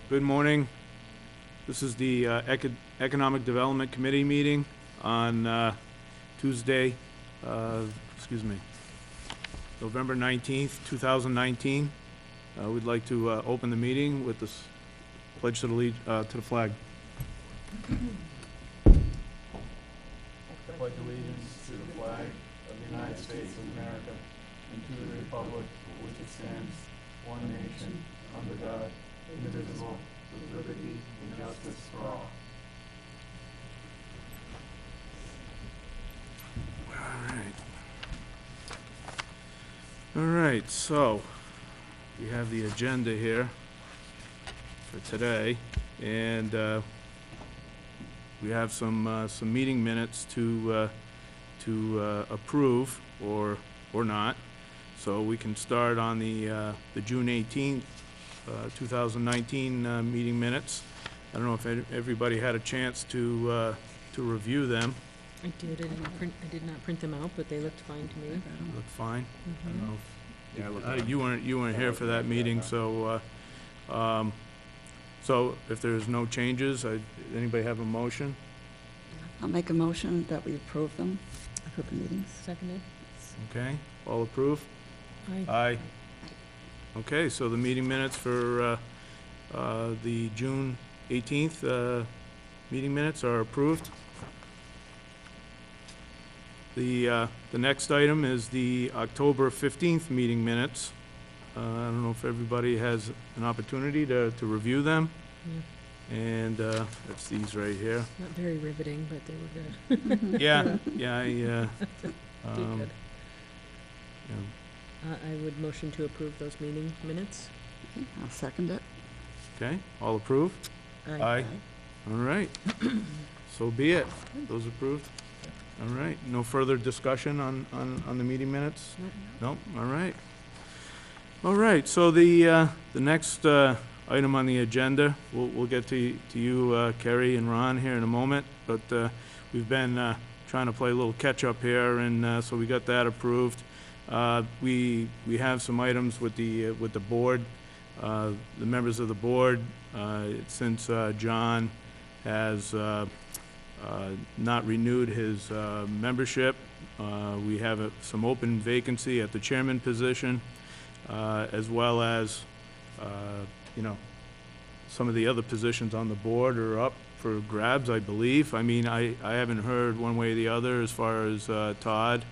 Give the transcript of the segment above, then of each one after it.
Good morning. This is the Economic Development Committee meeting on Tuesday, November 19th, 2019. We'd like to open the meeting with this pledge to the flag. I pledge allegiance to the flag of the United States of America and to the republic for which it stands, one nation, under God, indivisible, with liberty and justice for all. All right, so we have the agenda here for today, and we have some meeting minutes to approve or not. So we can start on the June 18th, 2019 meeting minutes. I don't know if everybody had a chance to review them. I did. I did not print them out, but they looked fine to me. Looked fine. Mm-hmm. I don't know if, you weren't here for that meeting, so so if there's no changes, anybody have a motion? I'll make a motion that we approve them, approve the meetings. Seconded. Okay, all approve? Aye. Aye. Okay, so the meeting minutes for the June 18th meeting minutes are approved. The next item is the October 15th meeting minutes. I don't know if everybody has an opportunity to review them. Yeah. And it's these right here. Not very riveting, but they were good. Yeah, Good. I would motion to approve those meeting minutes. Okay, I'll second it. Okay, all approved? Aye. All right, so be it. Those approved? All right, no further discussion on the meeting minutes? Nope. Nope, all right. All right, so the next item on the agenda, we'll get to you, Kerry and Ron, here in a moment, but we've been trying to play a little catch-up here, and so we got that approved. We have some items with the board, the members of the board, since John has not renewed his membership. We have some open vacancy at the chairman position, as well as some of the other positions on the board are up for grabs, I believe. I mean, I haven't heard one way or the other as far as Todd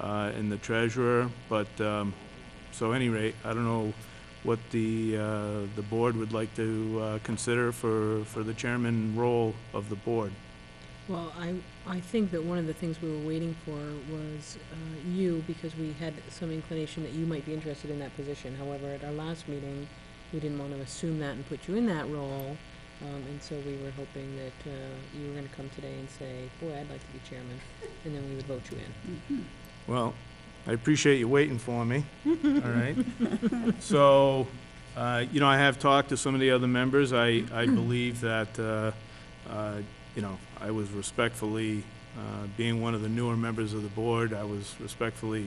and the treasurer, but so at any rate, I don't know what the board would like to consider for the chairman role of the board. Well, I think that one of the things we were waiting for was you, because we had some inclination that you might be interested in that position. However, at our last meeting, we didn't want to assume that and put you in that role, and so we were hoping that you were going to come today and say, boy, I'd like to be chairman, and then we would vote you in. Mm-hmm. Well, I appreciate you waiting for me. All right. So, I have talked to some of the other members. I believe that, I was respectfully, being one of the newer members of the board, I was respectfully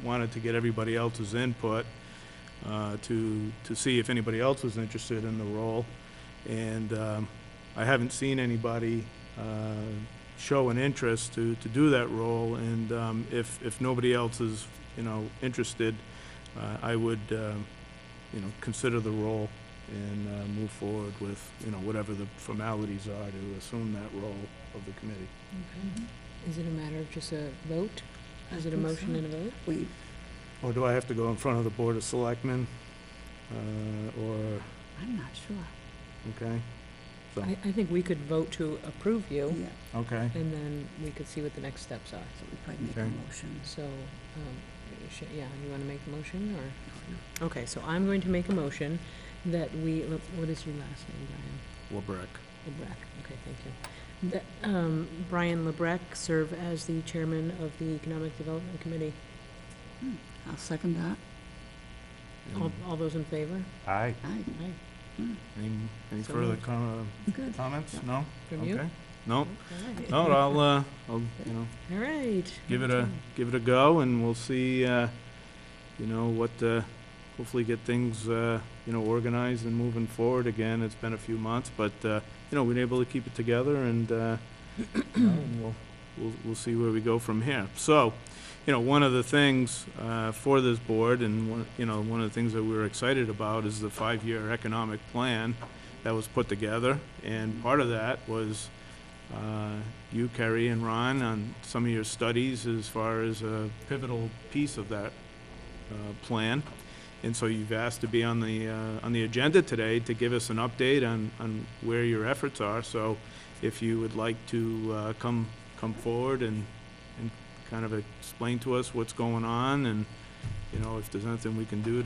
wanted to get everybody else's input to see if anybody else was interested in the role. And I haven't seen anybody show an interest to do that role, and if nobody else is interested, I would consider the role and move forward with whatever the formalities are to assume that role of the committee. Okay. Is it a matter of just a vote? Is it a motion and a vote? Or do I have to go in front of the Board of Selectmen? Or I'm not sure. okay. So I think we could vote to approve you, Yeah, okay. and then we could see what the next steps are. so we probably make Okay. a motion. So, you want to make the motion, or? Okay, so I'm going to make a motion that what is your last name, Brian? Lebrec. Lebrec, okay, thank you. That Brian Lebrec serve as the chairman of the Economic Development Committee. I'll second that. All those in favor? Aye. Aye. Aye. Any So further moved. Good. comments? No? From you? Okay. No? All right. No, I'll All right. give it a go, and we'll see, what hopefully get things, organized and moving forward again. It's been a few months, but, we've been able to keep it together, and, and we'll see where we go from here. So, one of the things for this board, and one of the things that we were excited about is the 5-year economic plan that was put together, and part of that was you, Kerry, and Ron, on some of your studies as far as a pivotal piece of that plan. And so you've asked to be on the agenda today to give us an update on where your efforts are. So if you would like to come forward and kind of explain to us what's going on, and if there's anything we can do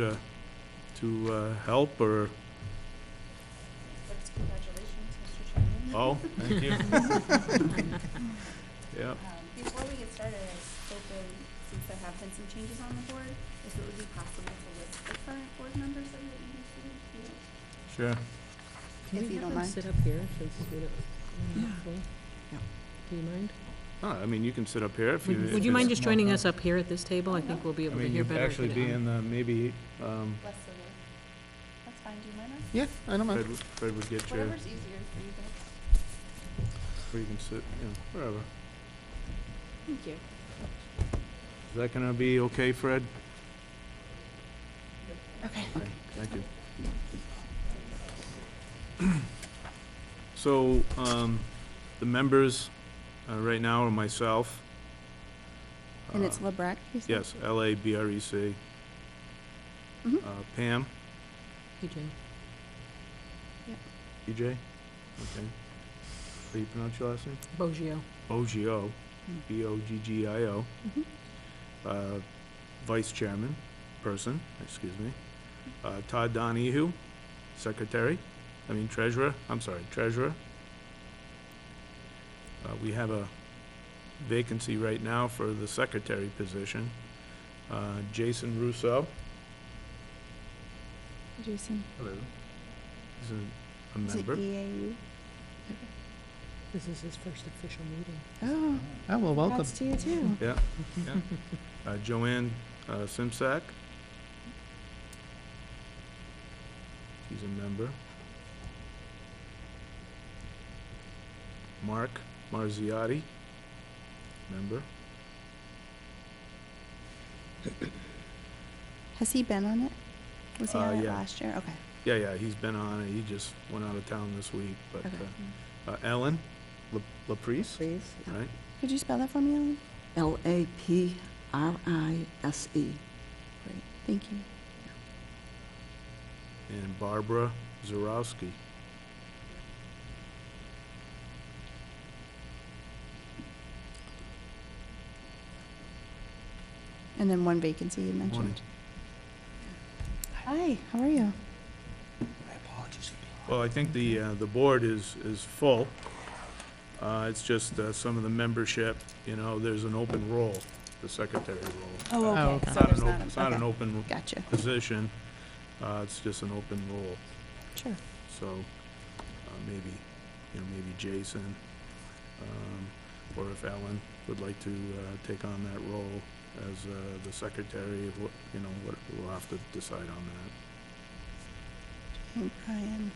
to help, or First, congratulations, Mr. Chairman. oh, thank you. Yeah. Before we get started, I was hoping, since there have been some changes on the board, if it would be possible to list the current board members that you're interested in. Sure. Can If we you have don't them mind. sit up here, since we don't, we're not full? Yeah. Do you mind? Oh, I mean, you can sit up here if you. Would you mind just joining us up here at this table? I think we'll be I able to mean, hear you'd better. actually be in the, maybe, Less of a, that's fine, do you mind? Yeah, I don't mind. Fred would get you, Whatever's easier for you guys. where you can sit, wherever. Thank you. Is that gonna be okay, Fred? Okay. Okay, thank you. So, the members, right now are myself. And it's Lebrec, you said? Yes, LABREC. Mhm. Pam, PJ. PJ, okay. How do you pronounce your last name? Boggio. Boggio, Boggio. Mhm. Vice Chairman, excuse me. Todd Donahue, Treasurer. We have a vacancy right now for the secretary position. Jason Russo. Jason, Hello. He's a is it member. EAU? This is his first official meeting. Oh, Oh, well, welcome. congrats to you too. Yeah. Joanne Simsack. She's a member. Mark Marziotti, member. Has he been on it? Was he on it Yeah. last year? Okay. Yeah, he's been on it. He just went out of town this week, but, Okay. Ellen Laprice, Please. right? Could you spell that for me, Ellen? Laprise. Great, thank you. And Barbara Zarowski. And then one vacancy you Morning. mentioned. Hi, how are you? Well, I think the board is full. It's just some of the membership, there's an open role, the secretary role. Oh, okay. okay. It's So not there's an open, it's not an okay. open Gotcha, position, it's just an open role. sure. So, maybe Jason, or if Ellen would like to take on that role as the secretary, we'll have to decide on that. Hey, Brian.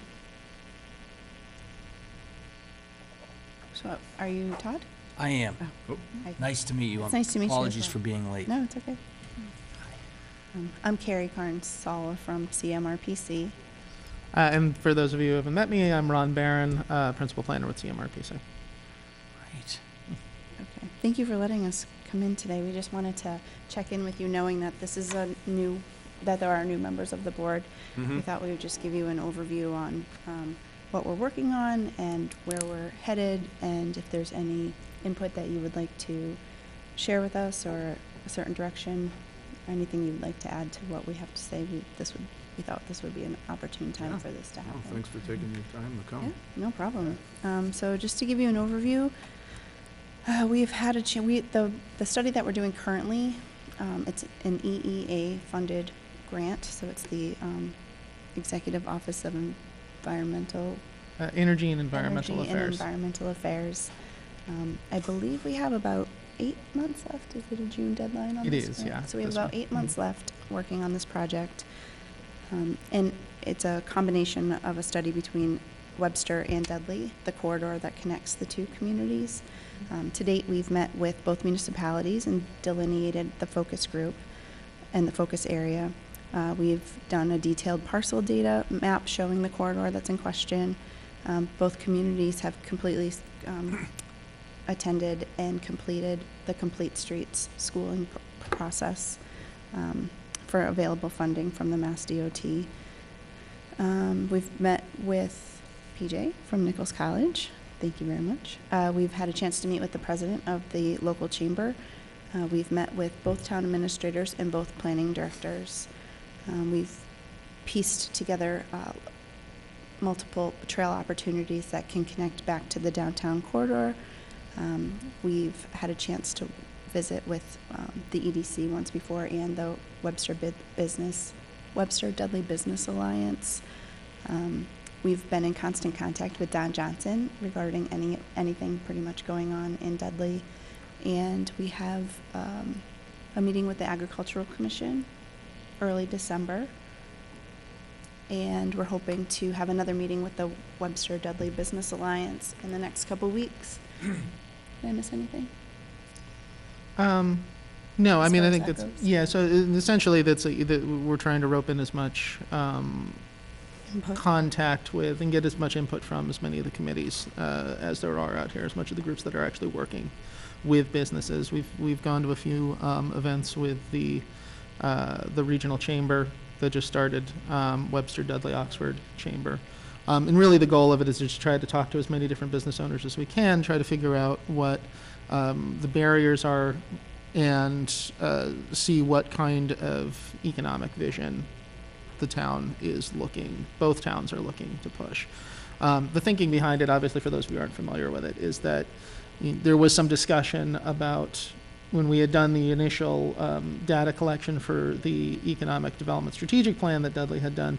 So, are you Todd? I am. Oh. Hi. Nice to meet you. It's nice to meet you as Apologies well. for being late. No, it's okay. I'm Carrie Carnes-Sala from CMRPC. And for those of you who haven't met me, I'm Ron Barron, Principal Planner with CMRPC. Right. Okay, thank you for letting us come in today. We just wanted to check in with you, knowing that this is that there are new members of the board. Mm-hmm. We thought we would just give you an overview on what we're working on and where we're headed, and if there's any input that you would like to share with us, or a certain direction, or anything you'd like to add to what we have to say. We thought this would be an opportune time Yeah. for this to Oh, happen. thanks for taking your time to Yeah, come. no problem. So just to give you an overview, we've had the study that we're doing currently, it's an EEA-funded grant, so it's the Executive Office of Environmental Energy and Environmental Energy and Affairs. Environmental Affairs. I believe we have about 8 months left. Is it a June deadline on It this? is, Right. yeah, So we have this about one. 8 months left working on this project. And it's a combination of a study between Webster and Dudley, the corridor that connects the two communities. To date, we've met with both municipalities and delineated the focus group and the focus area. We've done a detailed parcel data map showing the corridor that's in question. Both communities have completely attended and completed the Complete Streets schooling process for available funding from the Mass DOT. We've met with PJ from Nichols College. Thank you very much. We've had a chance to meet with the president of the local chamber. We've met with both town administrators and both planning directors. We've pieced together multiple trail opportunities that can connect back to the downtown corridor. We've had a chance to visit with the EDC once before and the Webster Dudley Business Alliance. We've been in constant contact with Don Johnson regarding anything pretty much going on in Dudley. And we have a meeting with the Agricultural Commission early December. And we're hoping to have another meeting with the Webster Dudley Business Alliance in the next couple weeks. Did I miss anything? No, I As mean, far I as think that that's, goes? yeah, so essentially that we're trying to rope in as much Input? contact with and get as much input from as many of the committees as there are out here, as much of the groups that are actually working with businesses. We've gone to a few events with the regional chamber that just started, Webster, Dudley, Oxford Chamber. And really the goal of it is to just try to talk to as many different business owners as we can, try to figure out what the barriers are and see what kind of economic vision the town is both towns are looking to push. The thinking behind it, obviously, for those who aren't familiar with it, is that there was some discussion about when we had done the initial data collection for the economic development strategic plan that Dudley had done.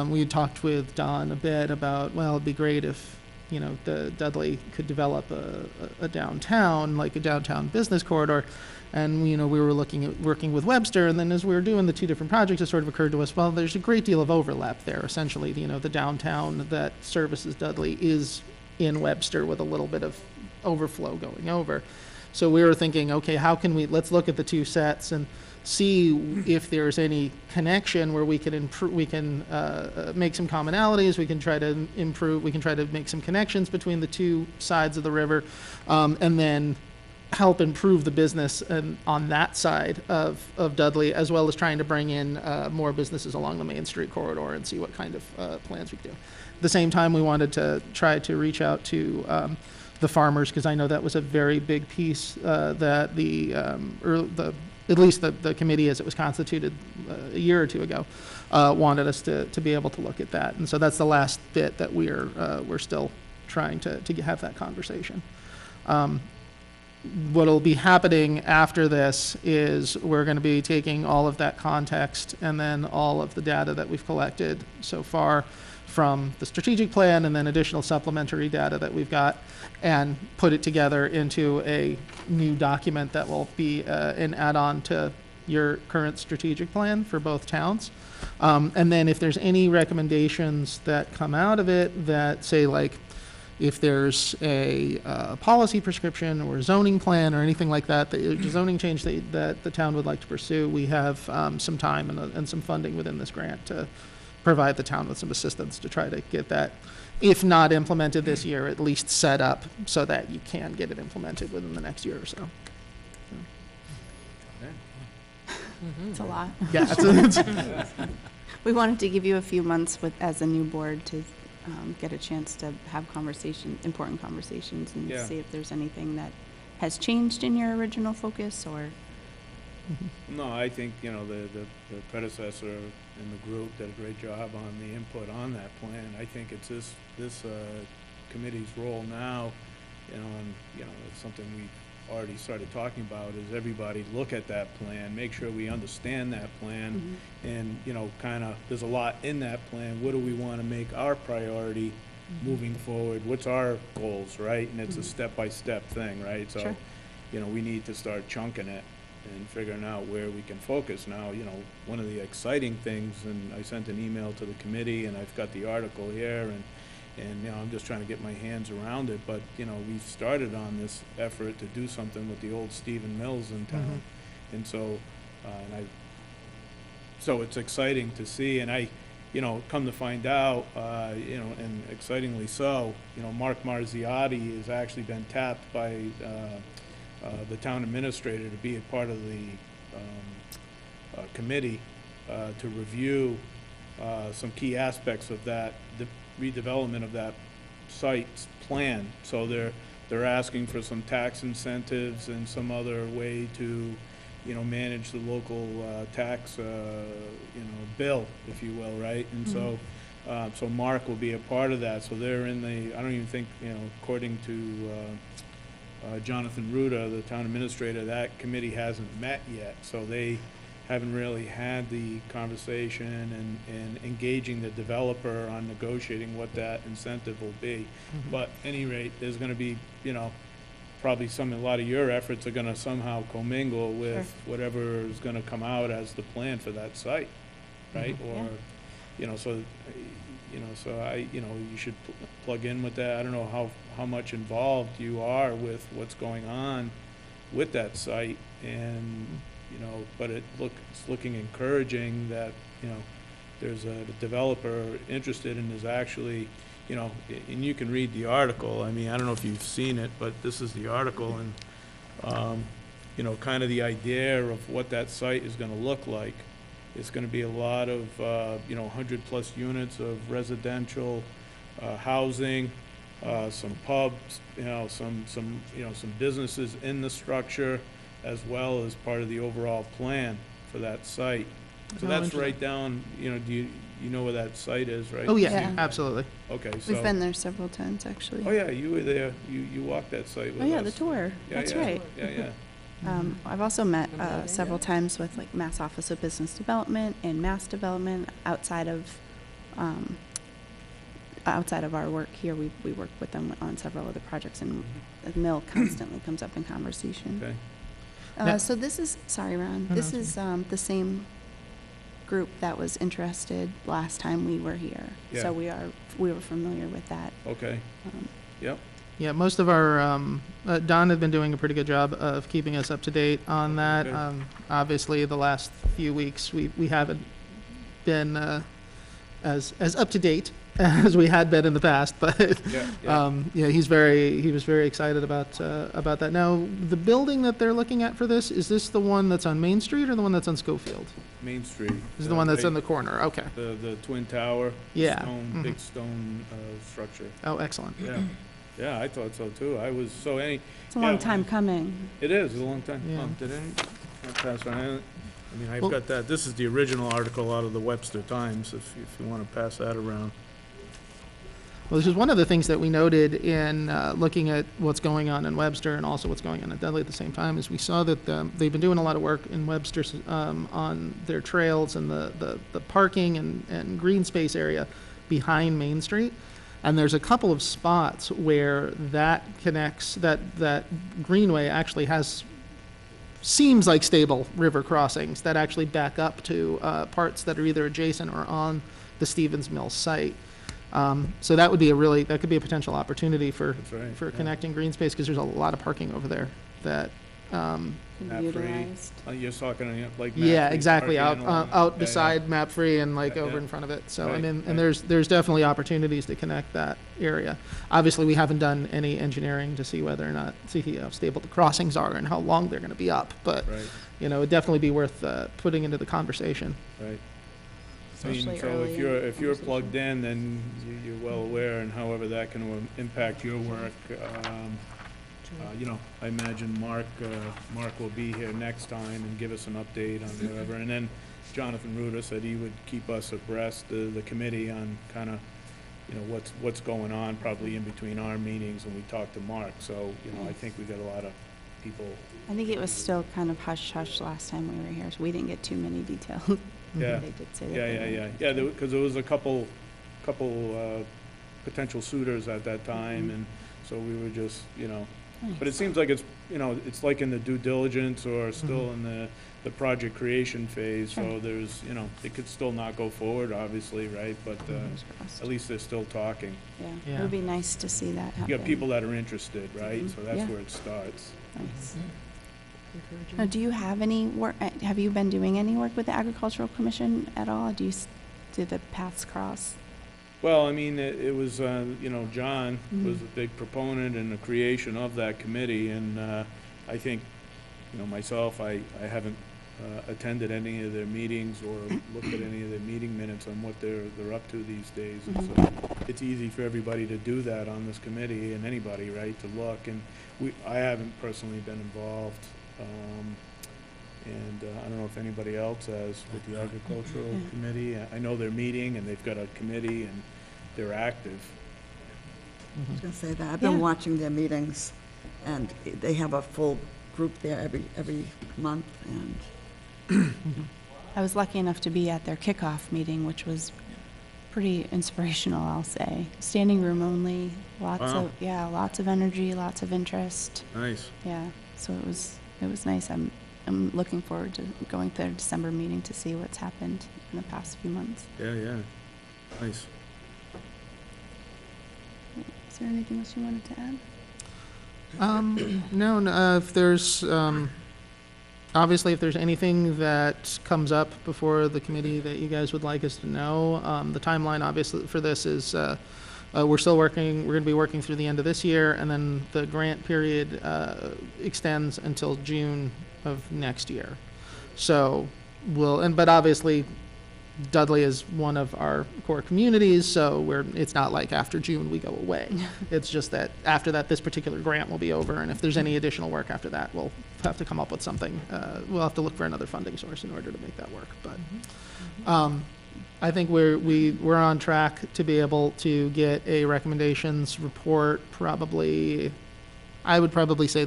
We had talked with Don a bit about, well, it'd be great if, the Dudley could develop a downtown, like a downtown business corridor. And, we were looking at working with Webster, and then as we were doing the two different projects, it sort of occurred to us, well, there's a great deal of overlap there. Essentially, the downtown that services Dudley is in Webster with a little bit of overflow going over. So we were thinking, okay, let's look at the two sets and see if there's any connection where we can improve, we can make some commonalities, we can try to improve, we can try to make some connections between the two sides of the river, and then help improve the business on that side of Dudley, as well as trying to bring in more businesses along the Main Street corridor and see what kind of plans we could do. At the same time, we wanted to try to reach out to the farmers, because I know that was a very big piece that at least the committee as it was constituted a year or two ago wanted us to be able to look at that. And so that's the last bit that we're still trying to have that conversation. What'll be happening after this is we're going to be taking all of that context and then all of the data that we've collected so far from the strategic plan and then additional supplementary data that we've got and put it together into a new document that will be an add-on to your current strategic plan for both towns. And then if there's any recommendations that come out of it that say, like, if there's a policy prescription or zoning plan or anything like that, the zoning change that the town would like to pursue, we have some time and some funding within this grant to provide the town with some assistance to try to get that, if not implemented this year, at least set up so that you can get it implemented within the next year or so. It's a lot. Yeah, We wanted to give you a few months as a new board to get a chance to have important conversations and Yeah. see if there's anything that has changed in your original focus or. No, I think, the predecessor in the group did a great job on the input on that plan. I think it's this committee's role now, and, it's something we've already started talking about, is everybody look at that plan, make sure we understand that plan, and, there's a lot in that plan. What do we want to make our priority moving forward? What's our goals, right? And it's a step-by-step thing, right? So, Sure. we need to start chunking it. and figuring out where we can focus. Now, you know, one of the exciting things, and I sent an email to the committee, and I've got the article here, and you know, I'm just trying to get my hands around it, but, you know, we've started on this effort to do something with the old Stephen Mills in town. And so, so it's exciting to see, and you know, come to find out, you know, and excitingly so, you know, Mark Marziotti has actually been tapped by the town administrator to be a part of the committee to review some key aspects of that redevelopment of that site's plan. So they're asking for some tax incentives and some other way to, you know, manage the local tax, you know, bill, if you will, right? And so Mark will be a part of that. So they're in the, I don't even think, you know, according to Jonathan Ruda, the town administrator, that committee hasn't met yet. So they haven't really had the conversation and engaging the developer on negotiating what that incentive will be. But at any rate, there's gonna be, you know, probably a lot of your efforts are gonna somehow commingle with whatever is gonna come out as the plan for that site, right? Or, you know, so, you know, so you know, you should plug in with that. I don't know how much involved you are with what's going on with that site, and, you know, but it's looking encouraging that, you know, there's a developer interested and is actually, you know, and you can read the article. I mean, I don't know if you've seen it, but this is the article, and, you know, kind of the idea of what that site is gonna look like. It's gonna be a lot of, you know, 100+ units of residential housing, some pubs, you know, some businesses in the structure, as well as part of the overall plan for that site. So that's right down, you know, do you know where that site is, right? Oh, yeah, Yeah. absolutely. Okay, so. We've been there several times, actually. Oh, yeah, you were there, you walked that site with us. Oh, yeah, the tour. Yeah, That's yeah, right. Yeah. I've also met several times with like Mass Office of Business Development and Mass Development outside of our work here. We work with them on several other projects, and the mill constantly comes up in conversation. Okay. So this is, sorry, Ron, No, this no, is the same group that was interested last time we were here. Yeah. So we were familiar with that. Okay, yep, Yeah, most of our, Don had been doing a pretty good job of keeping us up to date on that. Okay. Obviously, the last few weeks, we haven't been as up to date as we had been in the past, but yeah. yeah, he was very excited about that. Now, the building that they're looking at for this, is this the one that's on Main Street or the one that's on Schofield? Main Street. This is the one that's in the corner, okay. The Twin Tower. Yeah. Stone, big stone, structure. Oh, excellent. Yeah, yeah, I thought so too. I was, It's a long time coming. it is a long time. Yeah. Did I'll pass around. I mean, I've got that, this is the original article out of the Webster Times, if you want to pass that around. Well, this is one of the things that we noted in looking at what's going on in Webster and also what's going on at Dudley at the same time, is we saw that they've been doing a lot of work in Webster on their trails and the parking and green space area behind Main Street. And there's a couple of spots where that connects, that greenway actually seems like stable river crossings that actually back up to parts that are either adjacent or on the Stevens Mill site. So that would be that could be a potential opportunity for That's right, yeah. connecting green space, because there's a lot of parking over there that, Can be Map-free. utilized. You're talking like. yeah, map-free exactly, parking along- out yeah, beside map free and like Yeah, over yeah. in front of it. So, I Right, mean, right. and there's definitely opportunities to connect that area. Obviously, we haven't done any engineering to see whether or not, how stable the crossings are and how long they're gonna be up, but, Right, it'd definitely be worth, putting into the conversation. right. I mean, Especially so early in the if you're conversation. plugged in, then you're well aware, and however that can impact your work. I imagine Mark will be here next time and give us an update on whatever. And then Jonathan Ruda said he would keep us abreast, the committee, on kind of, what's going on, probably in between our meetings when we talk to Mark. So, I think we got a lot of people. I think it was still kind of hush-hush last time we were here, so we didn't get too many details. Yeah. They did say that. Yeah, because there was a couple potential suitors at that time, and so we were just, but it seems like it's it's like in the due diligence or still in the project creation phase, so Sure. there's, it could still not go forward, obviously, right? But, Fingers crossed. at least they're still talking. Yeah, Yeah. it would be nice to see that happen. You got people that are interested, right? Mhm. So that's Yeah. where it starts. Nice. Encouraging. Now, do you have any work, have you been doing any work with the Agricultural Commission at all? Do the paths cross? Well, I mean, it was, John was Mhm. a big proponent in the creation of that committee, and I think, myself, I haven't attended any of their meetings or looked at any of their meeting minutes on what they're up to these days. It's easy for everybody to do that on this committee, and anybody, right, to look, and I haven't personally been involved. And I don't know if anybody else has with the agricultural Yeah. committee. I know they're meeting and they've got a committee and they're active. Mhm. I was gonna say that. I've Yeah. been watching their meetings, and they have a full group there every month, and I was lucky enough to be at their kickoff meeting, which was pretty inspirational, I'll say. Standing room only, Wow. lots of energy, lots of interest. Nice. Yeah, so it was nice. I'm looking forward to going to their December meeting to see what's happened in the past few months. Yeah. Nice. Is there anything else you wanted to add? No, if there's, obviously, if there's anything that comes up before the committee that you guys would like us to know, the timeline, obviously, for this is, we're gonna be working through the end of this year, and then the grant period, extends until June of next year. So, but obviously, Dudley is one of our core communities, so it's not like after June we go away. It's just that after that, this particular grant will be over, and if there's any additional work after that, we'll have to come up with something. We'll have to look for another funding source in order to make that work, but, I think we're on track to be able to get a recommendations report probably, I would probably say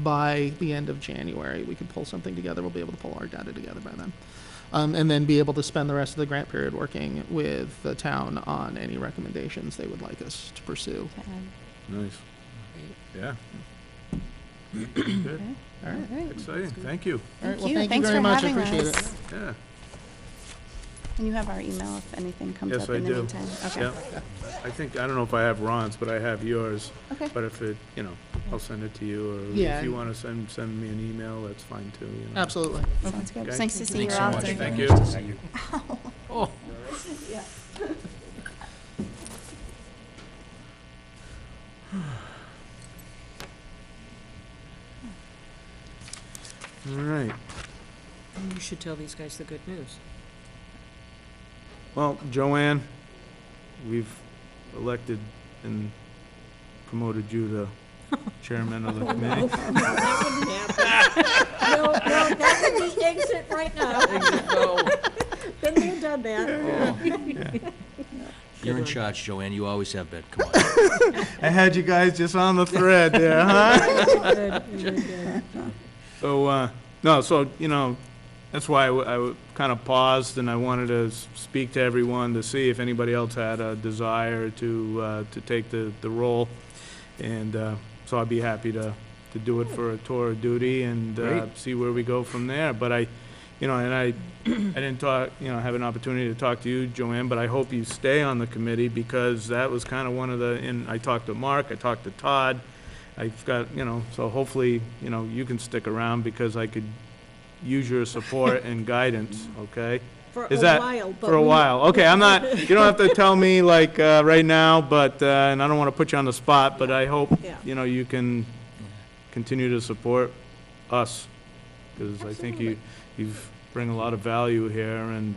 by the end of January, we could pull something together. We'll be able to pull our data together by then. And then be able to spend the rest of the grant period working with the town on any recommendations they would like us to pursue. To add? Nice. Yeah. Good. Okay. All right. All right. Exciting. Thank you. All right, well, you. thank you Thanks very for much. I having appreciate us. it. Yeah. And you have our email if anything comes Yes, up I in the do. meantime? Okay. Yeah. I don't know if I have Ron's, but I have yours. Okay. But if I'll send it to you, or Yeah. if you want to send me an email, that's fine too. Absolutely. Sounds good. Okay. Thanks to see you Thanks so out much. there. Thank you. Nice to see you. Oh, All right. You should tell these guys the good news. Well, Joanne, we've elected and promoted you to chairman of the committee. No, that would be exit right now. Been there, done that. you're in charge, Joanne. You always have been. Come on. I had you guys just on the thread there, huh? Good, good. So, no, so, that's why I kind of paused, and I wanted to speak to everyone to see if anybody else had a desire to take the role. And so I'd be happy to do it for a tour of duty and Great. see where we go from there. But I didn't have an opportunity to talk to you, Joanne, but I hope you stay on the committee, because that was kind of one of and I talked to Mark, I talked to Todd. I've got, so hopefully, you can stick around, because I could use your support and guidance, okay? For Is a that while, but For a we- while. Okay, you don't have to tell me like right now, but, and I don't want to put you on the spot, but I hope, Yeah. you can continue to support us, because I think you bring a lot of value here, and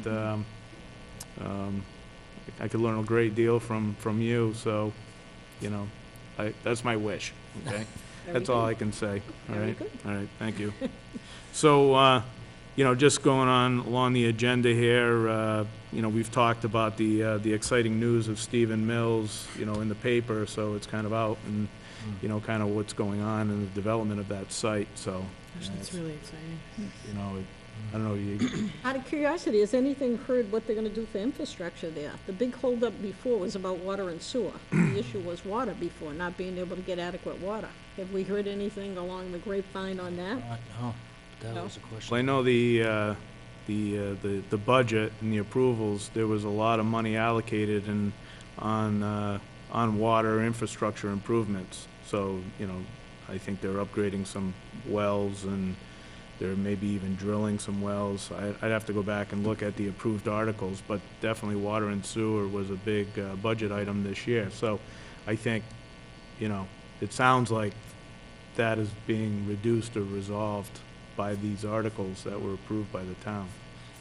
I could learn a great deal from you, so, that's my wish, okay? Very That's all good. I can say, all Very right? good. All right, thank you. So, just going on along the agenda here, we've talked about the exciting news of Stephen Mills, in the paper, so it's kind of out, and, kind of what's going on in the development of that site, so. Gosh, that's really exciting. I don't know, you, Out of curiosity, has anything heard what they're gonna do for infrastructure there? The big holdup before was about water and sewer. The issue was water before, not being able to get adequate water. Have we heard anything along the grapevine on that? No, that No? was a question. well, I know the budget and the approvals, there was a lot of money allocated on water infrastructure improvements. So, you know, I think they're upgrading some wells and they're maybe even drilling some wells. I'd have to go back and look at the approved articles, but definitely water and sewer was a big budget item this year. So I think, you know, it sounds like that is being reduced or resolved by these articles that were approved by the town.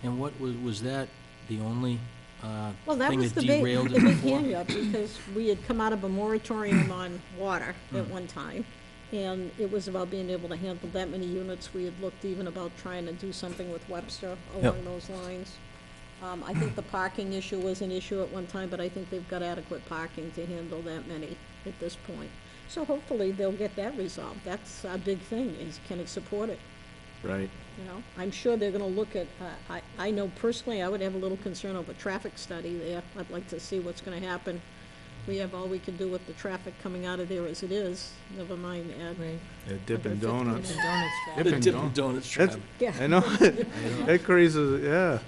And what, was that the only Well, that thing was that the big, derailed the it big before? hang-up, because we had come out of a moratorium on water at one time, and it was about being able to handle that many units. We had looked even about trying to do something with Webster along those lines. I think the parking issue was an issue at one time, but I think they've got adequate parking to handle that many at this point. So hopefully they'll get that resolved. That's our big thing, is can it support it? Right. You know, I'm sure they're gonna look at, I know personally, I would have a little concern over traffic study there. I'd like to see what's gonna happen. We have all we can do with the traffic coming out of there as it is, never mind add. Right. Yeah, Dippin' 150 Donuts. And donuts back. Dippin' Dippin' Donuts. Donuts That's- trap. Yeah, I know, that crazy, yeah.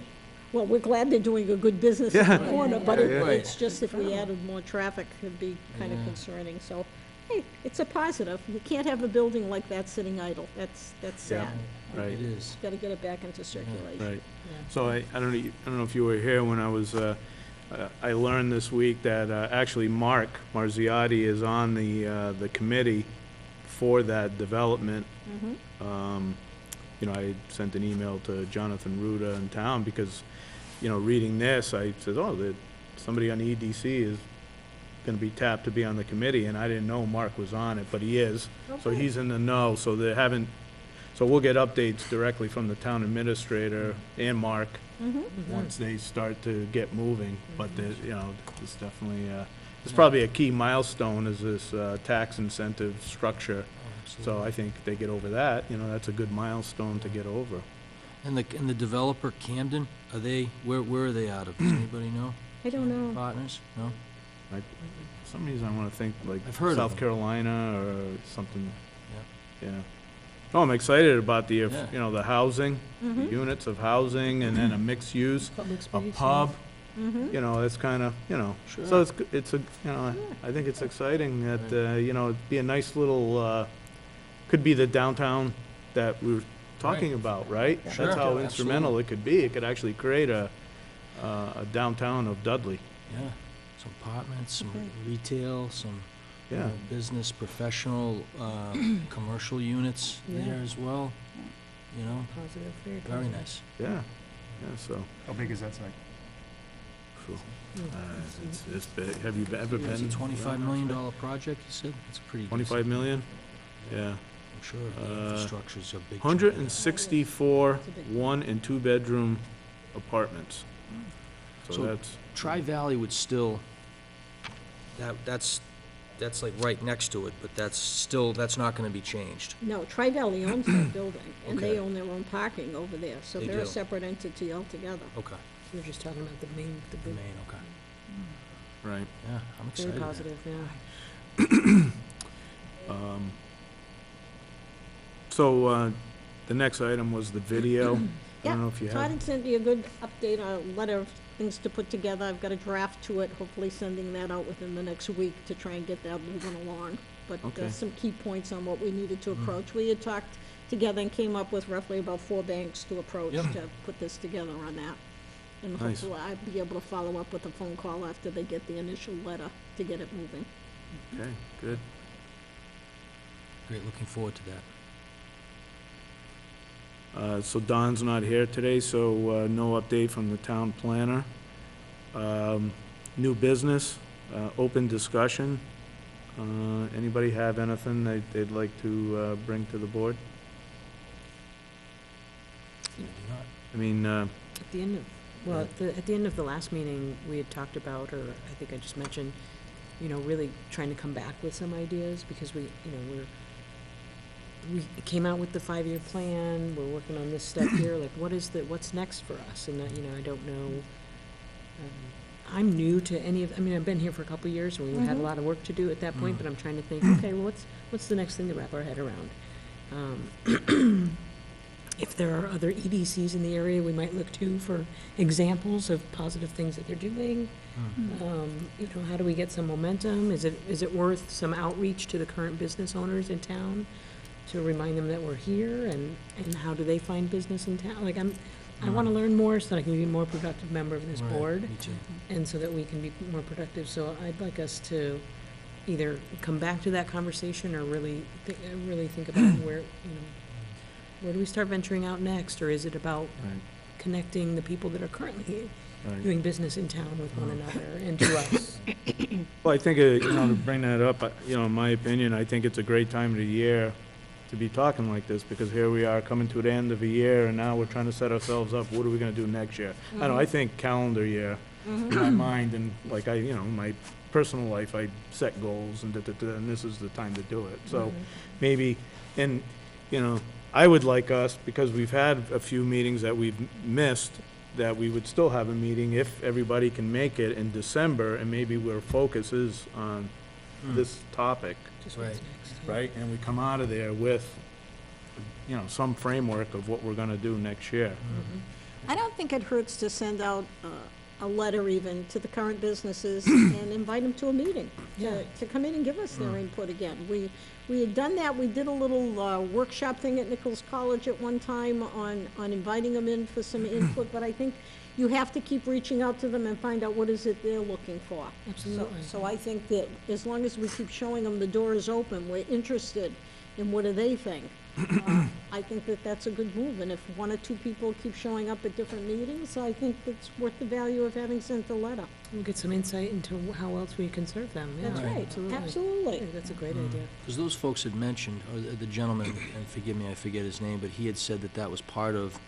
well, we're glad they're doing a good business in the Yeah. corner, but Yeah, it- yeah. it's just if we added more traffic, it'd be kinda Yeah. concerning, so, hey, it's a positive. You can't have a building like that sitting idle. That's Yeah. sad. Right. It is. Gotta get it back into circulation. Right. So I don't know if you were here when I was, I learned this week that actually Mark Marziotti is on the committee for that development. You know, I sent an email to Jonathan Ruda in town because, you know, reading this, I said, oh, that somebody on the EDC is gonna be tapped to be on the committee, and I didn't know Mark was on it, but he is. So Okay. he's in the know, so they haven't, so we'll get updates directly from the town administrator and Mark once they start to get moving. But, you know, it's definitely, it's probably a key milestone is this tax incentive structure. So I think they get over that, you know, that's a good milestone to get over. And the developer Camden, are they, where are they out of? Does anybody know? I don't know. Partners? No? For some reason, I wanna think like I've heard of South them. Carolina or something. Yeah. Oh, I'm excited about the, Yeah. you know, the housing, the units of housing, and then a mixed use, Public a space. pub. You know, it's kinda, you know, so Sure. it's a, you know, I think it's exciting that, you know, it'd be a nice little, could be the downtown that we were talking about, right? Sure. That's how Yeah, instrumental it could be. It could actually create a downtown of Dudley. Yeah. Some apartments, some Okay. retail, some you Yeah. know, business, professional, commercial units Yeah. there as well. You know, Positive, very very positive. nice. Yeah, yeah, so, How big is that site? it's big. Have you ever been? It's a $25 million project, you said? It's pretty. 25 million? Yeah. I'm sure the infrastructure's a big. chunk of that. 164 one- and two-bedroom apartments. So So- that's, Tri-Valley would still, that's like right next to it, but that's not gonna be changed. No, Tri-Valley owns that building, and they Okay. own their own parking over there, so They they're a do. separate entity altogether. Okay, We were just talking about the main, the big, Maine, okay. right. Yeah, I'm very excited. positive, yeah. So, the next item was the video. I Yeah, don't know if you Todd have, had sent you a good update, a letter of things to put together. I've got a draft to it, hopefully sending that out within the next week to try and get that moving along. But Okay. some key points on what we needed to approach. We had talked together and came up with roughly about 4 banks to approach Yep. to put this together on that. And Nice. hopefully I'll be able to follow up with a phone call after they get the initial letter to get it moving. okay, good. Great, looking forward to that. So Don's not here today, so no update from the town planner. New business, open discussion. Anybody have anything they'd like to bring to the board? Maybe not. I mean, At the end of, well, at the end of the last meeting, we had talked about, or I think I just mentioned, you know, really trying to come back with some ideas, because we, you know, we came out with the 5-year plan, we're working on this step here, like, what's next for us? And, I don't know, I'm new to any of, I've been here for a couple of years, and we had a lot of work to do at that point, but I'm trying to think, okay, well, what's the next thing to wrap our head around? If there are other EDCs in the area, we might look to for examples of positive things that they're doing. How do we get some momentum? Is it worth some outreach to the current business owners in town to remind them that we're here, and how do they find business in town? Like, I want to learn more so that I can be a more productive member of this Right, board, me too. and so that we can be more productive. So I'd like us to either come back to that conversation or really think about where do we start venturing out next? Or is it about Right. connecting the people that are currently Right. doing business in town with one another and to us? Well, I think, to bring that up, in my opinion, I think it's a great time of the year to be talking like this, because here we are coming to the end of a year, and now we're trying to set ourselves up, what are we gonna do next year? I don't know, I think calendar year, in my mind, and like my personal life, I set goals, and and this is the time to do it. So maybe, and, I would like us, because we've had a few meetings that we've missed, that we would still have a meeting if everybody can make it in December, and maybe where focus is on this topic, Just what's Right. next. right? And we come out of there with, some framework of what we're gonna do next year. I don't think it hurts to send out a letter even to the current businesses and invite them to a meeting, Yeah. to come in and give us their input again. We had done that, we did a little workshop thing at Nichols College at one time on inviting them in for some input, but I think you have to keep reaching out to them and find out what is it they're looking for. Absolutely. So I think that as long as we keep showing them the door is open, we're interested in what do they think, I think that that's a good move. And if one or two people keep showing up at different meetings, I think that's worth the value of having sent the letter. We'll get some insight into how else we can serve them. Yeah, That's right, absolutely. I absolutely. think that's a great idea. Because those folks had mentioned, or the gentleman, and forgive me, I forget his name, but he had said that that was part of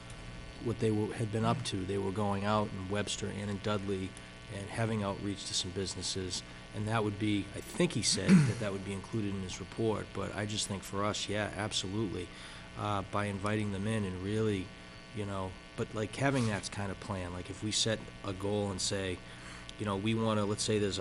what they had been up to. They were going out in Webster and in Dudley and having outreach to some businesses. And that would be, I think he said that would be included in his report, but I just think for us, yeah, absolutely. By inviting them in and really, but like having that kind of plan, like if we set a goal and say, we want to, let's say there's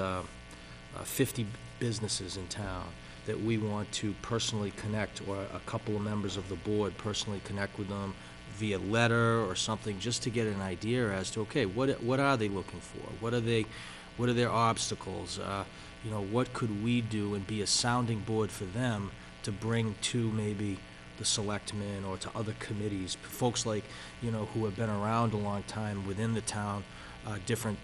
50 businesses in town that we want to personally connect, or a couple of members of the board personally connect with them via letter or something, just to get an idea as to, okay, what are they looking for? What are their obstacles? What could we do and be a sounding board for them to bring to maybe the selectmen or to other committees, folks like, who have been around a long time within the town, different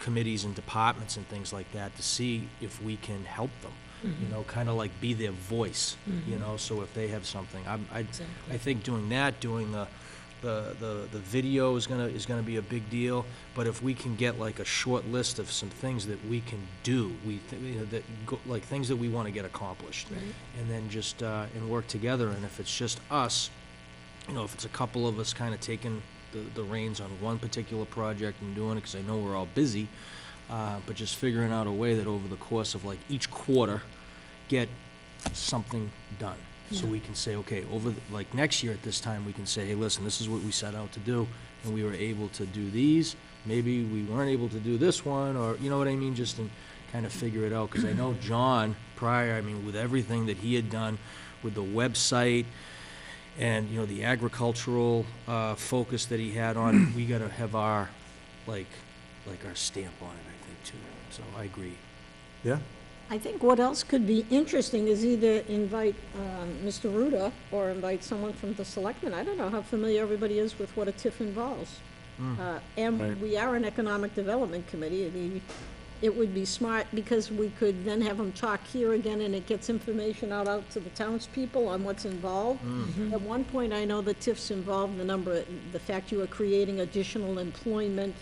committees and departments and things like that, to see if we can help them, kind of like be their voice, so if they have something. I think doing that, doing the video is gonna be a big deal, but if we can get like a short list of some things that we can do, like things that we want to get accomplished, Right. and then just and work together. And if it's just us, if it's a couple of us kind of taking the reins on one particular project and doing it, because I know we're all busy, but just figuring out a way that over the course of like each quarter, get something done. So we can say, okay, like next year at this time, we can say, hey, listen, this is what we set out to do, and we were able to do these. Maybe we weren't able to do this one, or, you know what I mean, just to kind of figure it out. Because I know John prior, with everything that he had done with the website and, the agricultural focus that he had on, we got to have our, like our stamp on it, I think, too. So I agree. Yeah? I think what else could be interesting is either invite Mr. Ruda or invite someone from the selectmen. I don't know how familiar everybody is with what a TIF involves. And Right. we are an economic development committee. It would be smart, because we could then have them talk here again, and it gets information out to the townspeople on what's involved. At one point, I know the TIFs involved the fact you are creating additional employment.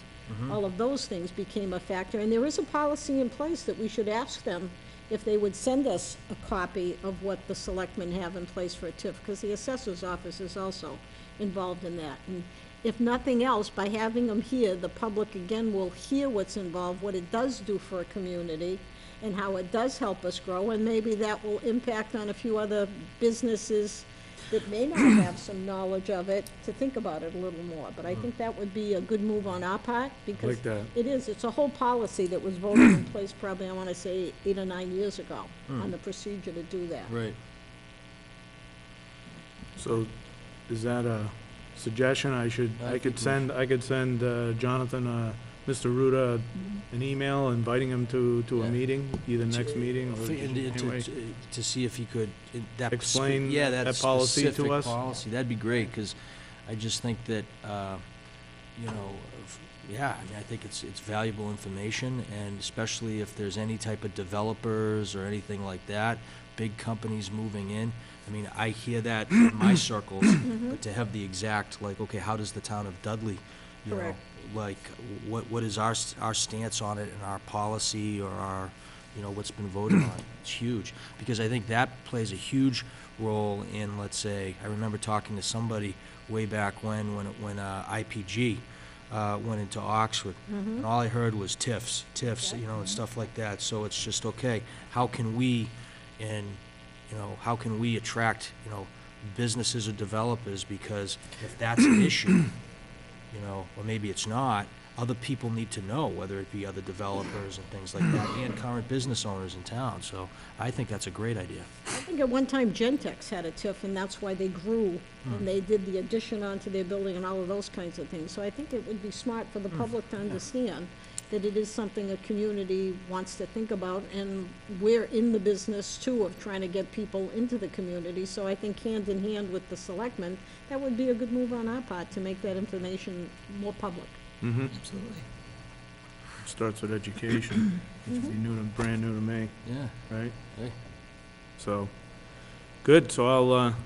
All of those things became a factor, and there is a policy in place that we should ask them if they would send us a copy of what the selectmen have in place for a TIF, because the assessor's office is also involved in that. And if nothing else, by having them here, the public again will hear what's involved, what it does do for a community, and how it does help us grow, and maybe that will impact on a few other businesses that may not have some knowledge of it to think about it a little more. But I think that would be a good move on our part, because Like that. it's a whole policy that was voted in place probably, I want to say, 8 or 9 years ago on the procedure to do that. Right. So, is that a suggestion? I could send Jonathan, Mr. Ruda, an email inviting him to a Yeah. meeting, either next meeting or And anyway. to see if he could, that. Explain yeah, that policy to specific us? policy, that'd be great, because I just think that, you know, yeah, I mean, I think it's valuable information, and especially if there's any type of developers or anything like that, big companies moving in. I mean, I hear that in my circles, but to have the exact, like, okay, how does the town of Dudley, you know, Correct. like, what is our stance on it and our policy or our, you know, what's been voted on? It's huge, because I think that plays a huge role in, let's say, I remember talking to somebody way back when IPG went into Oxford, and all I heard was TIFs, you know, and stuff like that. So it's just, okay, how can we, how can we attract, you know, businesses or developers? Because if that's an issue, you know, or maybe it's not, other people need to know, whether it be other developers and things like that, and current business owners in town. So I think that's a great idea. I think at one time Gentex had a TIF, and that's why they grew, and they did the addition onto their building and all of those kinds of things. So I think it would be smart for the public to understand that it is something a community wants to think about, and we're in the business too of trying to get people into the community. So I think hand in hand with the selectmen, that would be a good move on our part to make that information more public. Mm-hmm. Absolutely. Starts with education. Which would be brand new to me, Yeah. right? Hey. So, good, so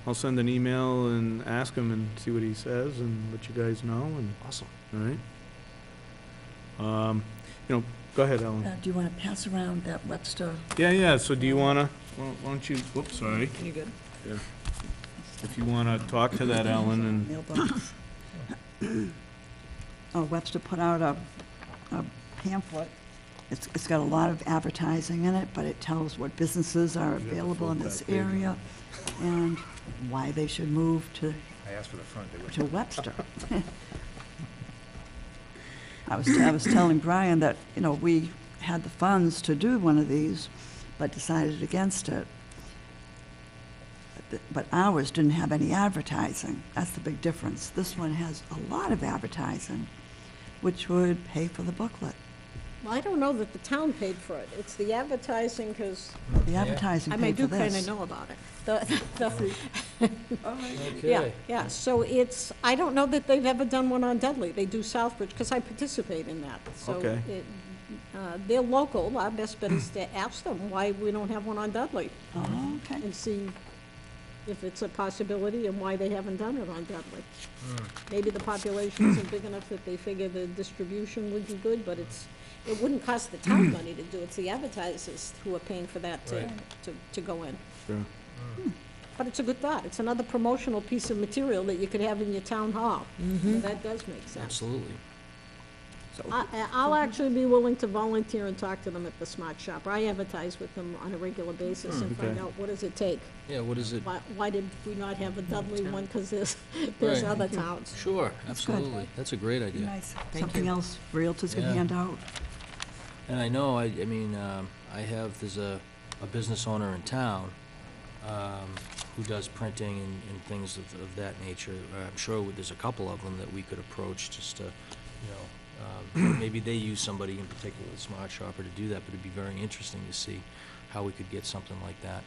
I'll send an email and ask him and see what he says and let you guys know, and, Awesome. all right? Go ahead, Ellen. Do you want to pass around that Webster? Yeah, so do you wanna, why don't you, whoops, sorry. You good? Yeah. If you wanna talk to that, Ellen, and, Mailbox. Webster put out a pamphlet. It's got a lot of advertising in it, but it tells what businesses are available in this area and why they should move to I asked for the front, they wouldn't. to Webster. I was telling Brian that, you know, we had the funds to do one of these, but decided against it. But ours didn't have any advertising. That's the big difference. This one has a lot of advertising, which would pay for the booklet. Well, I don't know that the town paid for it. It's the advertising, because The advertising I mean, I paid for do kind this. of know about it. Yeah, Okay. yeah, so I don't know that they've ever done one on Dudley. They do Southbridge, because I participate in that. So Okay. they're local. Our best bet is to ask them why we don't have one on Dudley, Oh, okay. and see if it's a possibility and why they haven't done it on Dudley. Maybe the population isn't big enough that they figure the distribution would be good, but it wouldn't cost the town money to do it. It's the advertisers who are paying for that to go in. sure. But it's a good thought. It's another promotional piece of material that you could have in your town hall. So that does make sense. Absolutely. I'll actually be willing to volunteer and talk to them at the Smart Shop. I advertise with them on a regular basis and find Okay. out, what does it take? Yeah, what is it? Why did we not have a Dudley one? Because there's Right. other towns. Sure, absolutely. That's a great idea. Nice. Something else realtors could Yeah. hand out. And I know, there's a business owner in town who does printing and things of that nature. I'm sure there's a couple of them that we could approach just to, maybe they use somebody in particular, a Smart Shopper, to do that, but it'd be very interesting to see how we could get something like that,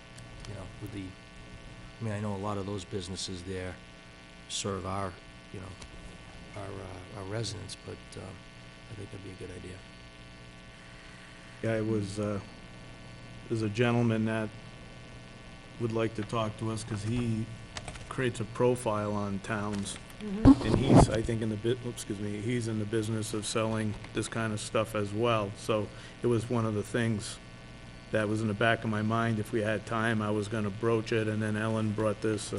I know a lot of those businesses there serve our residents, but I think that'd be a good idea. Yeah, there's a gentleman that would like to talk to us, because he creates a profile on towns. And he's, I think, he's in the business of selling this kind of stuff as well. So it was one of the things that was in the back of my mind. If we had time, I was gonna broach it, and then Ellen brought this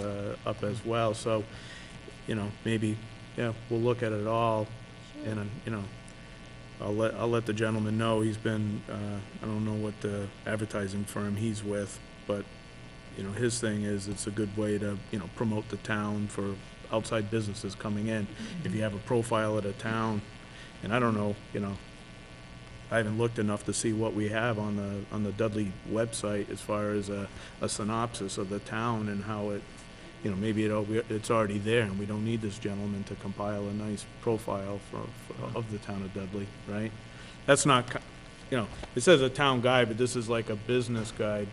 up as well. So, maybe, we'll look at it all, and, I'll let the gentleman know. He's been, I don't know what the advertising firm he's with, but, you know, his thing is it's a good way to, you know, promote the town for outside businesses coming in. If you have a profile of the town, and I don't know, you know, I haven't looked enough to see what we have on the Dudley website as far as a synopsis of the town and how it, you know, maybe it's already there and we don't need this gentleman to compile a nice profile of the town of Dudley, right? That's not, you know, it says a town guide, but this is like a business guide.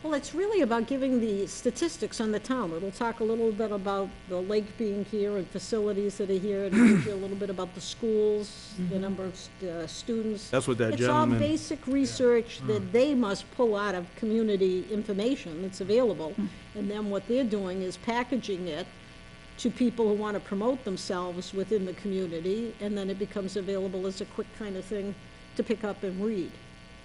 Well, it's really about giving the statistics on the town. It'll talk a little bit about the lake being here and facilities that are here, and gives you a little bit about the schools, the number of students. That's what that gentleman. It's all basic research that they must pull out of community information that's available. And then what they're doing is packaging it to people who want to promote themselves within the community, and then it becomes available as a quick kind of thing to pick up and read.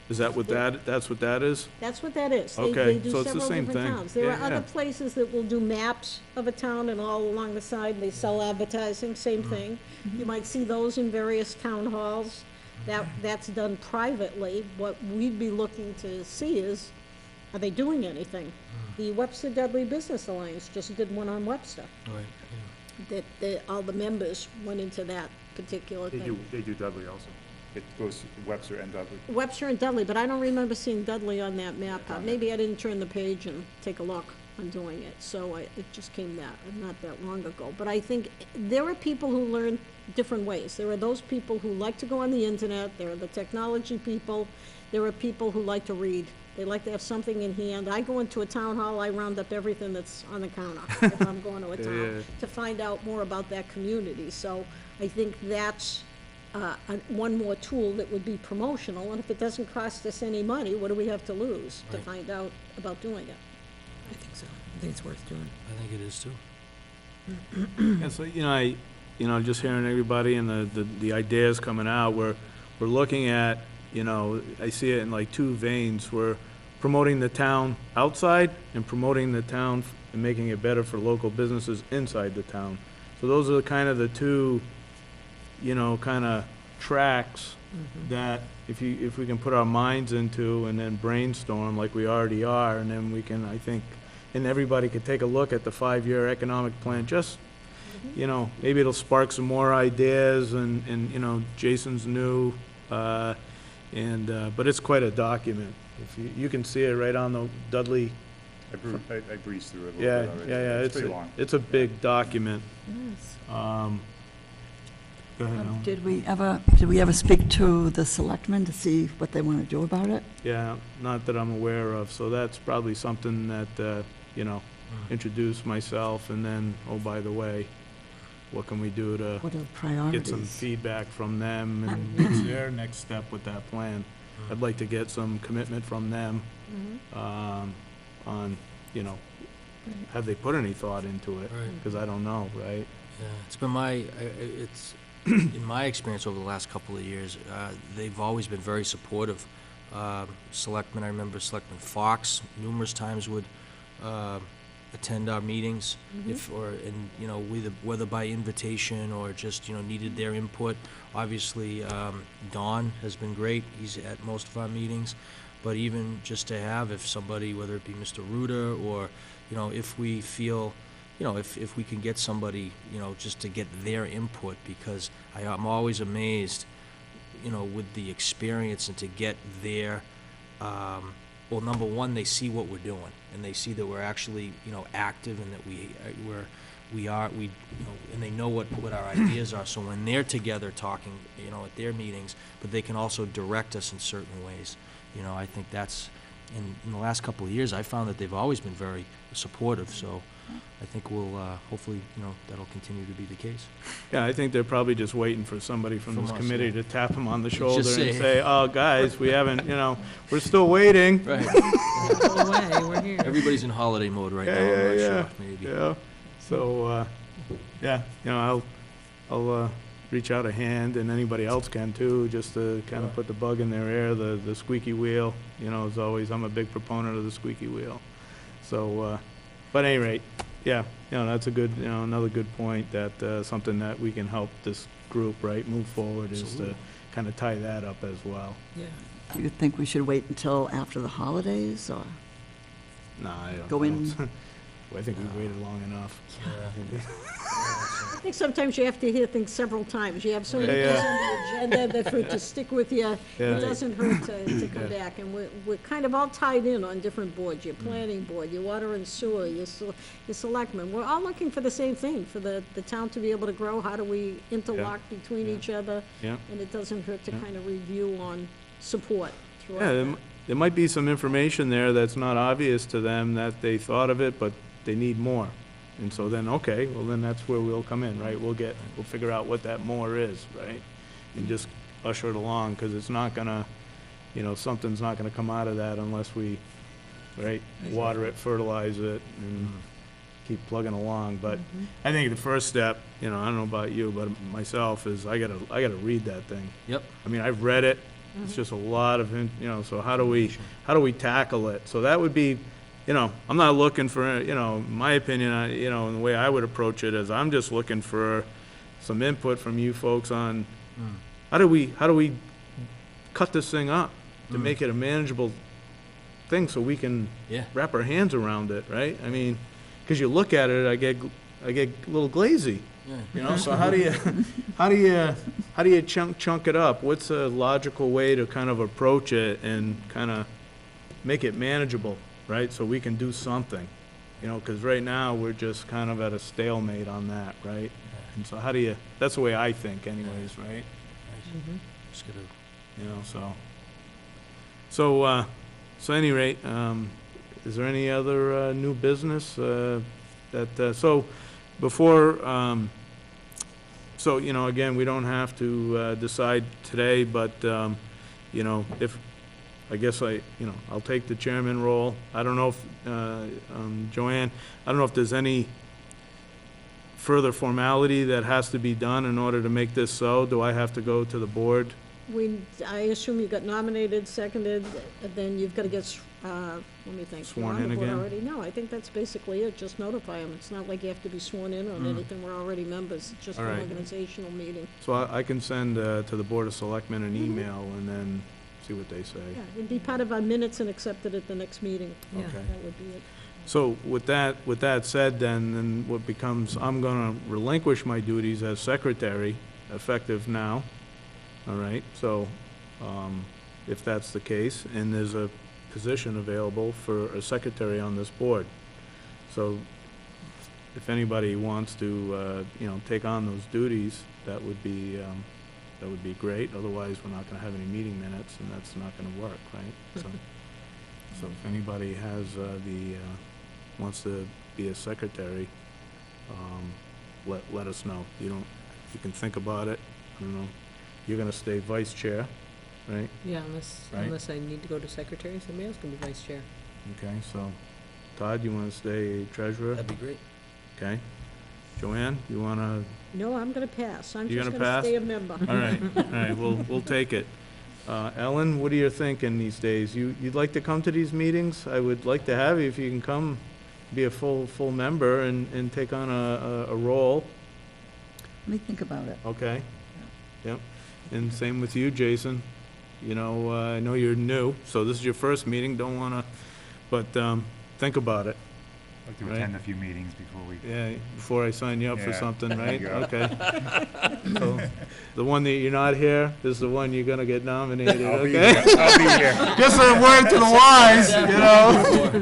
Is that what that's what that is? That's what that is. Okay, They do so it's the several same different thing. towns. There are Yeah, other yeah. places that will do maps of a town, and all along the side, they sell advertising, same Mm-hmm. thing. You might see those in various town halls. That's done privately. What we'd be looking to see is, are they doing anything? Mm. The Webster Dudley Business Alliance just did one on Webster, Right, that all the members went into that particular thing. They do Dudley also. It goes to Webster and Dudley. Webster and Dudley, but I don't remember seeing Dudley on that map. It's on Maybe I didn't turn the page and take a look on doing it, so it just came not that long ago. But I think there are people who learn different ways. There are those people who like to go on the internet, there are the technology people, there are people who like to read. They like to have something in hand. I go into a town hall, I round up everything that's on the counter if I'm going to a town, to find out more about that community. So I think that's one more tool that would be promotional, and if it doesn't cost us any money, what do we have to lose to Right. find out about doing it? I think so. I think it's worth doing. I think it is too. And so, you know, just hearing everybody and the ideas coming out, we're looking at, you know, I see it in like two veins. We're promoting the town outside and promoting the town and making it better for local businesses inside the town. So those are kind of the two, you know, kind of tracks that if we can put our minds into and then brainstorm like we already are, and then we can, I think, and everybody could take a look at the 5-year economic plan, just, you know, maybe it'll spark some more ideas, and you know, Jason's new, but it's quite a document. If you can see it right on the Dudley, I breezed through it a little yeah, bit already. yeah, It's pretty long. it's a big document. Yes. Go ahead, Ellen. Did we ever speak to the selectmen to see what they want to do about it? Yeah, not that I'm aware of, so that's probably something that, you know, introduce myself, and then, oh, by the way, what can we do to What are the get priorities? some feedback from them, and what's their next step with that plan? I'd like to get some commitment from them, on, you know, have they put any thought into it? Right. Because I don't know, right? Yeah, it's been it's, in my experience over the last couple of years, they've always been very supportive. Selectmen, I remember Selectman Fox numerous times would attend our meetings, and you know, whether by invitation or just, you know, needed their input. Obviously, Don has been great. He's at most of our meetings, but even just to have, if somebody, whether it be Mr. Reuter or, you know, if we feel, you know, if we can get somebody, you know, just to get their input, because I'm always amazed, you know, with the experience and to get their, well, number one, they see what we're doing, and they see that we're actually, you know, active, and that we you know, and they know what our ideas are. So when they're together talking, you know, at their meetings, but they can also direct us in certain ways. You know, I think that's, in the last couple of years, I found that they've always been very supportive, so I think we'll, hopefully, you know, that'll continue to be the case. Yeah, I think they're probably just waiting for somebody from this From us, committee yeah. to tap them on the shoulder and say- say, oh, guys, we haven't, you know, we're still waiting. Right. Go away, we're here. Everybody's in holiday mode right now, I'm not sure, maybe. Yeah, so, yeah, you know, I'll reach out a hand, and anybody else can too, just to kind of put the bug in their ear, the squeaky wheel, you know, as always, I'm a big proponent of the squeaky wheel. So, but at any rate, yeah, you know, that's a good, you know, another good point, that, something that we can help this group, right, move forward, is to Absolutely. kind of tie that up as well. Yeah. Do you think we should wait until after the holidays, or? Absolutely. What do you think? I think we should wait until after the holidays. I think, you know, with the weather by invitation or just, you know, needed their input. Obviously, Don has been great. He's at most of our meetings, but even just to have, if somebody, whether it be Mr. Reuter or, you know, if we feel, you know, if we can get somebody, you know, just to get their input, because I No, I don't. Go in? I think we waited long enough. I think sometimes you have to hear things several times. You have so many Yeah, things on the agenda that for it to stick with you, it Yeah. doesn't hurt to come Yeah. back. And we're kind of all tied in on different boards, Mm. your planning board, your water and sewer, your selectmen. We're all looking for the same thing, for the town to be able to grow. How do we interlock between Yeah. each other? Yeah. And it doesn't hurt to Yeah. kind of review on support throughout Yeah, that. there might be some information there that's not obvious to them, that they thought of it, but they need more. And so then, okay, well, then that's where we'll come in, right? We'll figure out what that more is, right? And just usher it along, because it's not gonna, something's not gonna come out of that unless we, right, water it, fertilize it, and keep plugging along. But I think the first step, I don't know about you, but myself, is I gotta read that thing. Yep. I mean, I've read it, it's just a lot of, so how do we tackle it? So that would be, I'm not looking for, my opinion, and the way I would approach it is, I'm just looking for some input from you folks on, how do we cut this thing up to make it a manageable thing so we can Yeah. wrap our hands around it, right? I mean, because you look at it, I get a little glazy. Yeah. So how do you chunk it up? What's a logical way to kind of approach it and kind of make it manageable, right? So we can do something, because right now we're just kind of at a stalemate on that, right? And so that's the way I think anyways, right? Just gotta So any rate, is there any other new business so before, so, again, we don't have to decide today, but, if, I guess I'll take the chairman role. I don't know if, Joanne, I don't know if there's any further formality that has to be done in order to make this so. Do I have to go to the board? I assume you got nominated, seconded, and then you've got to get, let me think. Sworn You're on in the board again? already? No, I think that's basically it, just notify them. It's not like you have to be sworn in on anything, we're already members, it's just All an right. organizational meeting. So I can send to the Board of Selectmen an email and then see what they say. Yeah, it'd be part of our minutes and accepted at the next meeting. Yeah. Okay. That would be it. So with that said, then what becomes, I'm gonna relinquish my duties as secretary, effective now. All right, so, if that's the case, and there's a position available for a secretary on this board. So if anybody wants to, take on those duties, that would be great. Otherwise, we're not gonna have any meeting minutes, and that's not gonna work, right? So if anybody has, wants to be a secretary, let us know. You can think about it. I don't know. You're gonna stay vice chair, right? Yeah, Right. unless I need to go to secretary, somebody else can be vice chair. Okay, so Todd, you wanna stay treasurer? That'd be great. Okay. Joanne, you wanna, No, I'm gonna pass. I'm You're just gonna gonna pass? stay a member. all right, we'll take it. Ellen, what are you thinking these days? You'd like to come to these meetings? I would like to have you if you can come, be a full member and take on a role, Let me think about it. okay? Yep, and same with you, Jason. I know you're new, so this is your first meeting, don't wanna, but, think about it. I'd like to Right. attend a few meetings before we. Yeah, before I sign you up for Yeah. something, right? Yeah. Okay. So, the one that you're not here is the one you're gonna get nominated, I'll be okay? here. I'll be here. Just a word to the wise,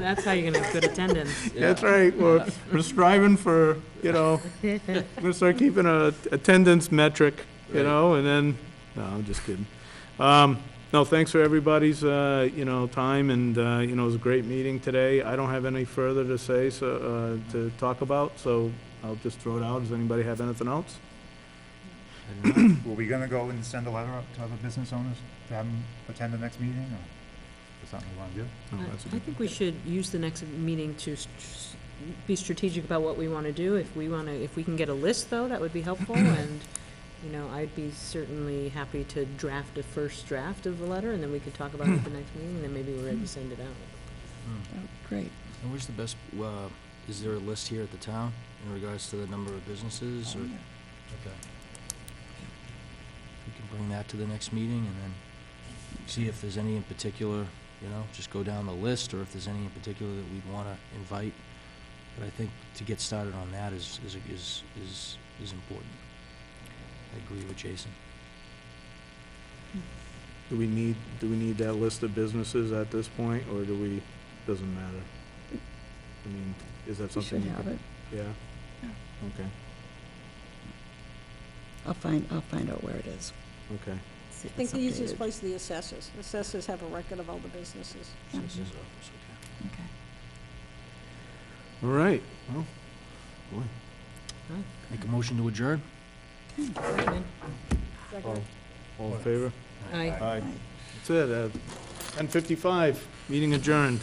That's how you're gonna have good attendance. That's right, we're striving for, we're gonna start keeping a attendance metric, and then, no, I'm just kidding. No, thanks for everybody's, time, and, it was a great meeting today. I don't have any further to say, so, to talk about, so I'll just throw it out. Does anybody have anything else? Were we gonna go and send a letter out to other business owners to have them attend the next meeting, or is that something we wanna do? No, that's a I good- think we should use the next meeting to be strategic about what we want to do. If we can get a list, though, that would be helpful, and, I'd be certainly happy to draft a first draft of the letter, and then we could talk about it at the next meeting, and then maybe we're ready to send it out. Oh, great. And where's the best, is there a list here at the town in regards to the number of businesses, or? Oh, yeah. Okay. We can bring that to the next meeting and then see if there's any in particular, you know, just go down the list, or if there's any in particular that we'd want to invite. But I think to get started on that is important. I agree with Jason. Do we need that list of businesses at this point, or doesn't matter? I mean, is that We something should you have can? it. Yeah? Okay, I'll find out where it is. okay. See I if think it's the easiest updated. place are the assessors. Assessors have a record of all the businesses. Yeah. This is office, okay. Okay. All right, well, boy. Make a motion to adjourn? Second. All in favor? Aye. Aye. That's it, 10:55, meeting adjourned.